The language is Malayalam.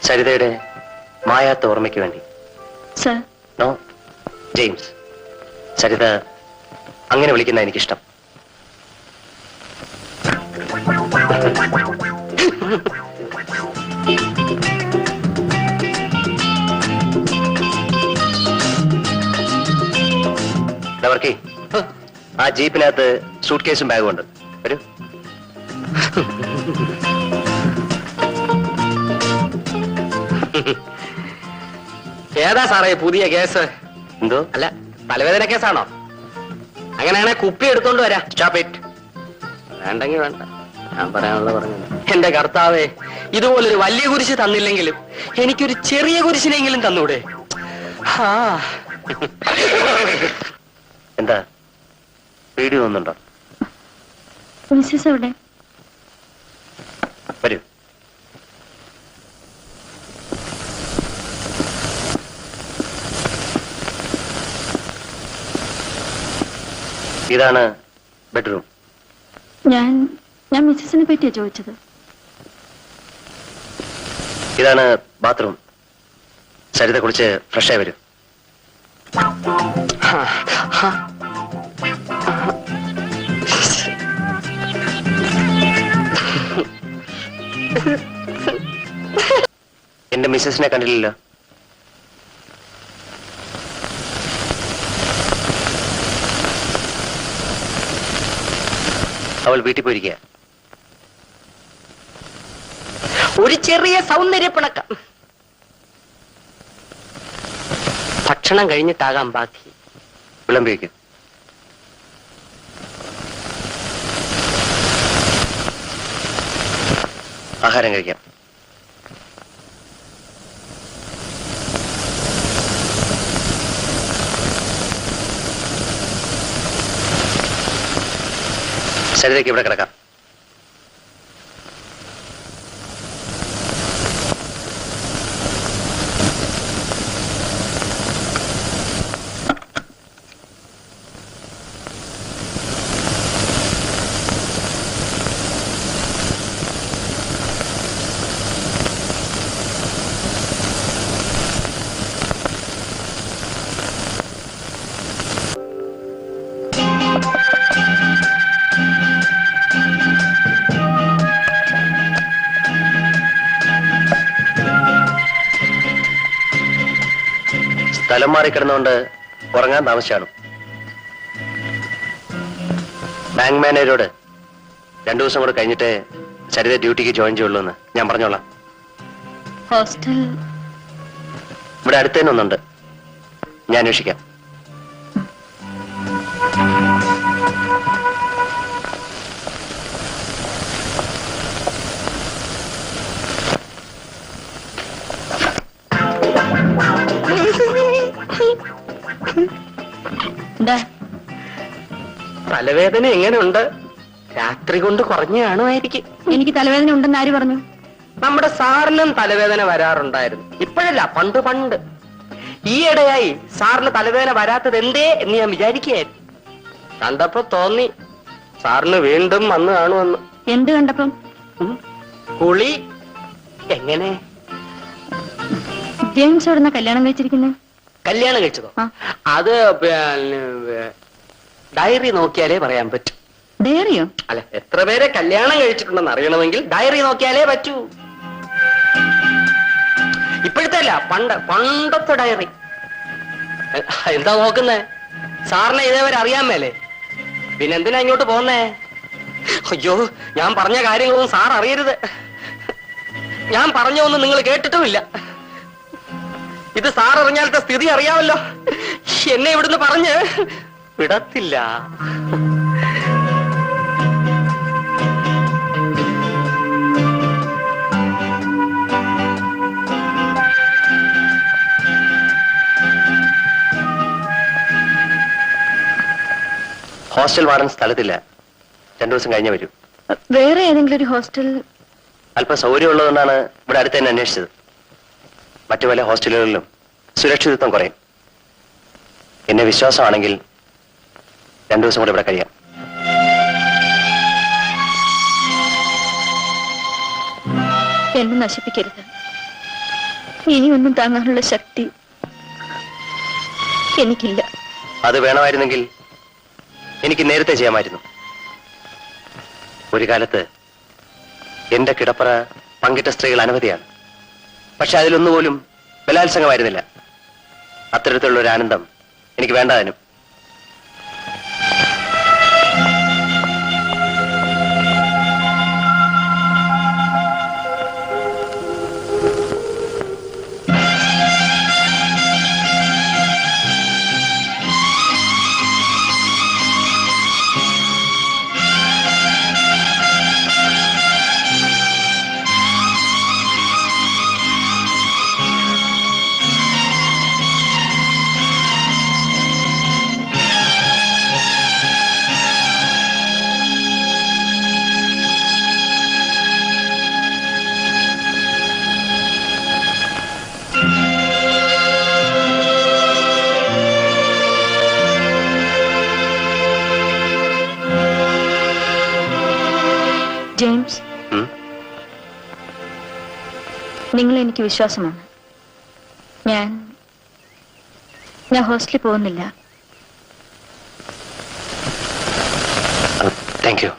സരിതയുടെ മായാത്ത ഓർമ്മയ്ക്ക് വേണ്ടി. നോ ജെയിംസ്, സരിത അങ്ങനെ വിളിക്കുന്ന എനിക്കിഷ്ടം. വർക്കി, ആ ജീപ്പിനകത്ത് സൂട്ട് കേസും ബാഗും ഉണ്ട്. വരൂ. ഏതാ സാറേ പുതിയ കേസ്? എന്തോ? അല്ല, തലവേദന കേസാണോ? അങ്ങനെയാണെ കുപ്പി എടുത്തോണ്ട് വരാം. Stop it. വേണ്ടെങ്കിൽ വേണ്ട, ഞാൻ പറയാനുള്ള പറഞ്ഞത്. എന്റെ കർത്താവേ, ഇതുപോലൊരു വലിയ കുരിശ് തന്നില്ലെങ്കിലും എനിക്കൊരു ചെറിയ കുരിശിനെങ്കിലും തന്നൂടെ? എന്താ പേടി തോന്നുന്നുണ്ടോ? മിസ്സസ് എവിടെ? വരൂ. ഇതാണ് ബെഡ്റൂം. ഞാൻ മിസ്സസിനെ പറ്റിയാ ചോദിച്ചത്. ഇതാണ് ബാത്റൂം. സരിത കുളിച്ച് ഫ്രഷായി വരും. എന്റെ മിസ്സസിനെ കണ്ടില്ലല്ലോ. അവൾ വീട്ടിൽ പോയിരിക്കുക. ഒരു ചെറിയ സൗന്ദര്യപ്പിണക്കം. ഭക്ഷണം കഴിഞ്ഞിട്ടാകാം ബാക്കി. വിളമ്പി വയ്ക്കും. ആഹാരം കഴിക്കാം. സരിതയ്ക്ക് ഇവിടെ കിടക്കാം. സ്ഥലം മാറിക്കിടന്നുകൊണ്ട് ഉറങ്ങാൻ താമസിച്ചാണ്. ബാങ്ക് മാനേജരോട് 2 ദിവസം കൂടെ കഴിഞ്ഞിട്ട് സരിത ഡ്യൂട്ടിക്ക് ജോയിൻ ചെയ്യുള്ളൂ എന്ന് ഞാൻ പറഞ്ഞോളാം. ഹോസ്റ്റൽ ഇവിടെ അടുത്ത് തന്നെ ഒന്നുണ്ട്, ഞാൻ അന്വേഷിക്കാം. തലവേദന എങ്ങനെയുണ്ട്? രാത്രി കൊണ്ട് കുറഞ്ഞു കാണുമായിരിക്കും. എനിക്ക് തലവേദന ഉണ്ടെന്ന് ആര് പറഞ്ഞു? നമ്മുടെ സാറിനും തലവേദന വരാറുണ്ടായിരുന്നു. ഇപ്പോഴല്ല, പണ്ട്. ഈയിടെയായി സാറിന് തലവേദന വരാത്തത് എന്തേ എന്ന് ഞാൻ വിചാരിക്കുകയായിരുന്നു. കണ്ടപ്പോ തോന്നി സാറിന് വീണ്ടും വന്നു കാണുമെന്ന്. എന്ത് കണ്ടപ്പം? കുളി. എങ്ങനെ? ജെയിംസ് എവിടുന്ന കല്യാണം കഴിച്ചിരിക്കുന്നത്? കല്യാണം കഴിച്ചതോ? അത് ഡയറി നോക്കിയാലേ പറയാൻ പറ്റൂ. ഡയറിയോ? അല്ല, എത്ര പേരെ കല്യാണം കഴിച്ചിട്ടുണ്ടെന്ന് അറിയണമെങ്കിൽ ഡയറി നോക്കിയാലേ പറ്റൂ. ഇപ്പോഴത്തെ അല്ല, പണ്ടത്തെ ഡയറി. എന്താ നോക്കുന്നേ? സാറിനെ ഇതേവരെ അറിയാൻ മേലേ? പിന്നെന്തിനാ ഇങ്ങോട്ട് പോന്നേ? അയ്യോ, ഞാൻ പറഞ്ഞ കാര്യങ്ങളൊന്നും സാർ അറിയരുത്. ഞാൻ പറഞ്ഞൊന്നും നിങ്ങൾ കേട്ടിട്ടുമില്ല. ഇത് സാർ അറിഞ്ഞാലത്തെ സ്ഥിതി അറിയാമല്ലോ. എന്നെ ഇവിടുന്ന് പറഞ്ഞ് വിടത്തില്ല. Hostel warden സ്ഥലത്തില്ല. 2 ദിവസം കഴിഞ്ഞേ വരൂ. വേറെ ഏതെങ്കിലും ഒരു ഹോസ്റ്റൽ? അല്പം സൗകര്യമുള്ളതുകൊണ്ടാണ് ഇവിടെ അടുത്ത് തന്നെ അന്വേഷിച്ചത്. മറ്റു പല ഹോസ്റ്റലുകളിലും സുരക്ഷിതത്വം കുറയും. എന്നെ വിശ്വാസമാണെങ്കിൽ 2 ദിവസം കൂടെ ഇവിടെ കഴിയാം. എന്നെ നശിപ്പിക്കരുത്. ഇനിയൊന്നും താങ്ങാനുള്ള ശക്തി എനിക്കില്ല. അത് വേണമായിരുന്നെങ്കിൽ എനിക്ക് നേരത്തെ ചെയ്യാമായിരുന്നു. ഒരു കാലത്ത് എന്റെ കിടപ്പറ പങ്കിട്ട സ്ത്രീകൾ അനവധിയാണ്. പക്ഷെ അതിലൊന്നുപോലും ബലാത്സംഗമായിരുന്നില്ല. അത്തരത്തിലുള്ള ഒരു ആനന്ദം എനിക്ക് വേണ്ടതിനും. ജെയിംസ്, നിങ്ങൾ എനിക്ക് വിശ്വാസമാണ്. ഞാൻ ഹോസ്റ്റലിൽ പോകുന്നില്ല. Thank you.